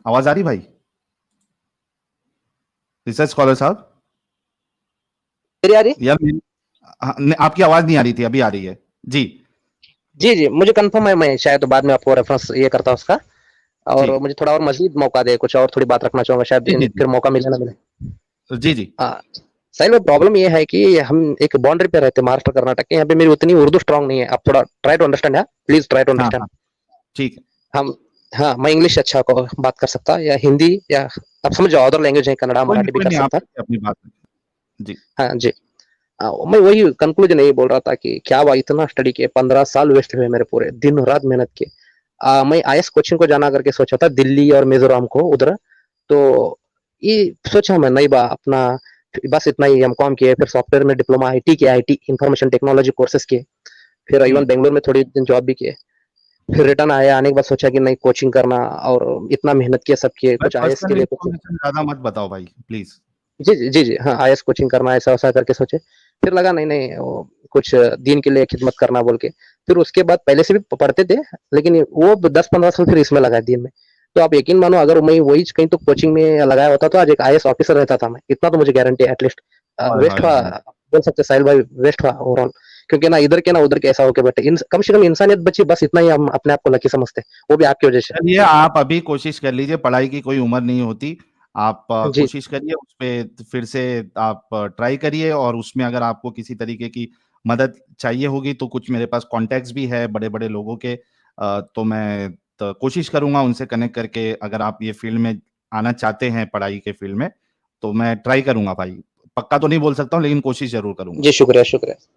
आवाज आ रही भाई रिसर्च स्कॉलर साहब? मेरी आ रही? या आपकी आवाज नहीं आ रही थी, अभी आ रही है जी। जी मुझे कंफर्म है, मैं शायद बाद में आपको रेफरेंस ये करता हूँ उसका, जी और मुझे थोड़ा और मजीद मौका दे, कुछ और थोड़ी बात रखना चाहूंगा, शायद जी जी फिर मौका मिले ना मिले। जी जी साहिल में प्रॉब्लम ये है कि हम एक बाउंड्री पे रहते हैं, महाराष्ट्र कर्नाटक के, यहाँ पे मेरी उतनी उर्दू स्ट्रांग नहीं है। आप थोड़ा ट्राई टू अंडरस्टैंड है, प्लीज ट्राई टू हाँ अंडरस्टैंड। हाँ ठीक है। हम हाँ, मैं इंग्लिश अच्छा को बात कर सकता, या हिंदी, या आप समझ जाओ अदर लैंग्वेज है, कन्नड़ा मराठी भी कोई कर नहीं, आप सकता। अपनी बात जी। हाँ जी। मैं वही कंक्लूजन यही बोल रहा था कि क्या हुआ, इतना स्टडी किए, 15 साल वेस्ट हुए मेरे, पूरे दिन रात मेहनत किए। मैं आईएएस कोचिंग को जाना करके सोचा था, दिल्ली और मिजोरम को उधर। तो ये सोचा मैं नहीं बा अपना, बस इतना ही एमकॉम किए, फिर सॉफ्टवेयर में डिप्लोमा, आईटी किया, आईटी इंफॉर्मेशन टेक्नोलॉजी कोर्सेज किए, फिर इवन बेंगलोर में थोड़ी दिन जॉब भी किए। फिर रिटर्न आया, आने के बाद सोचा कि नहीं कोचिंग करना, और इतना मेहनत किया, सब किए, भाई कुछ आईएएस के पर्सनल लिए कुछ। इन्फॉर्मेशन ज्यादा मत बताओ भाई प्लीज। जी हाँ, आईएएस कोचिंग करना, ऐसा वैसा करके सोचे। फिर लगा नहीं कुछ दीन के लिए खिदमत करना बोल के। फिर उसके बाद पहले से भी पढ़ते थे, लेकिन वो 10-15 साल फिर इसमें लगा दीन में। तो आप यकीन मानो, अगर मैं वही कहीं तो कोचिंग में लगाया होता तो आज एक आईएएस ऑफिसर रहता था मैं, इतना तो मुझे गारंटी है एटलीस्ट। हाय वेस्ट हाय हुआ हाय। बोल सकते साहिल भाई, वेस्ट हुआ ओवरऑल। क्योंकि ना इधर के ना उधर के ऐसा होके बैठे, कम से कम इंसानियत बची, बस इतना ही हम अपने आप को लकी समझते हैं, वो भी आपकी वजह से। चलिए आप अभी कोशिश कर लीजिए, पढ़ाई की कोई उम्र नहीं होती। आप जी कोशिश करिए उस पे, फिर से आप ट्राई करिए, और उसमें अगर आपको किसी तरीके की मदद चाहिए होगी तो कुछ मेरे पास कॉन्टैक्ट्स भी है बड़े बड़े लोगों के। तो मैं तो कोशिश करूंगा उनसे कनेक्ट करके, अगर आप ये फील्ड में आना चाहते हैं, पढ़ाई के फील्ड में, तो मैं ट्राई करूंगा भाई। पक्का तो नहीं बोल सकता हूँ, लेकिन कोशिश जरूर करूंगा। जी, शुक्रिया शुक्रिया।